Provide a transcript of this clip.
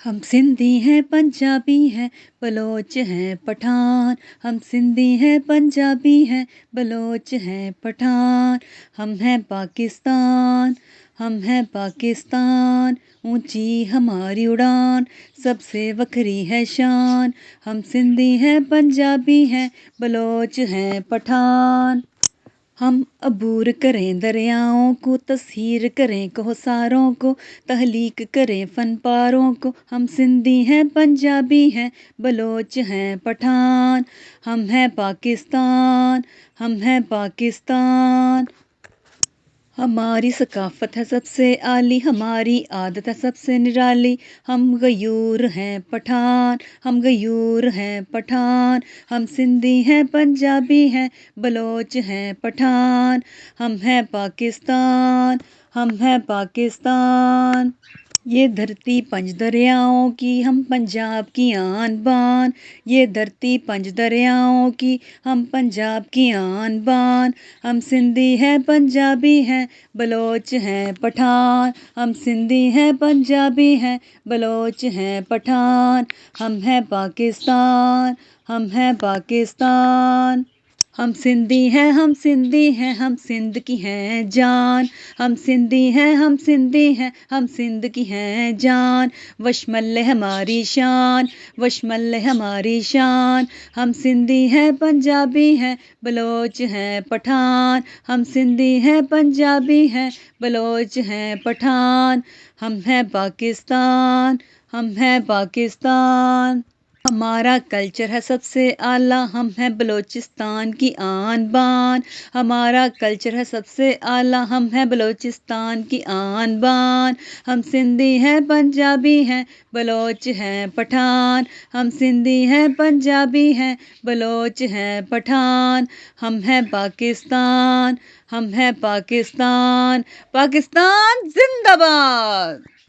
ہم سندھی ہیں پنجابی ہیں بلوچ ہیں پٹھان، ہم سندھی ہیں پنجابی ہیں بلوچ ہیں پٹھان، ہم ہیں پاکستان، ہم ہیں پاکستان، اونچی ہماری اڑان سب سے وکھری ہے شان، ہم سندھی ہیں پنجابی ہیں بلوچ ہیں پٹھان۔ ہم عبور کریں دریاؤں کو، تسخیر کریں کوثروں کو، تخلیق کریں فن پاروں کو، ہم سندھی ہیں پنجابی ہیں بلوچ ہیں پٹھان، ہم ہیں پاکستان، ہم ہیں پاکستان۔ ہماری ثقافت ہے سب سے اعلیٰ، ہماری عادت ہے سب سے نرالی، ہم غیور ہیں پٹھان، ہم غیور ہیں پٹھان، ہم سندھی ہیں پنجابی ہیں بلوچ ہیں پٹھان، ہم ہیں پاکستان، ہم ہیں پاکستان۔ یہ دھرتی پنج دریاؤں کی، ہم پنجاب کی آن بان، یہ دھرتی پنج دریاؤں کی، ہم پنجاب کی آن بان، ہم سندھی ہیں پنجابی ہیں بلوچ ہیں پٹھان، ہم سندھی ہیں پنجابی ہیں بلوچ ہیں پٹھان، ہم ہیں پاکستان، ہم ہیں پاکستان۔ ہم سندھی ہیں، ہم سندھی ہیں، ہم سندھ کی ہیں جان، ہم سندھی ہیں، ہم سندھی ہیں، ہم سندھ کی ہیں جان، وشمل ہماری شان، وشمل ہماری شان، ہم سندھی ہیں پنجابی ہیں بلوچ ہیں پٹھان، ہم سندھی ہیں پنجابی ہیں بلوچ ہیں پٹھان، ہم ہیں پاکستان، ہم ہیں پاکستان۔ ہمارا کلچر ہے سب سے اعلیٰ، ہم ہیں بلوچستان کی آن بان، ہمارا کلچر ہے سب سے اعلیٰ، ہم ہیں بلوچستان کی آن بان، ہم سندھی ہیں پنجابی ہیں بلوچ ہیں پٹھان، ہم سندھی ہیں پنجابی ہیں بلوچ ہیں پٹھان، ہم ہیں پاکستان، ہم ہیں پاکستان۔ پاکستان زندہ باد۔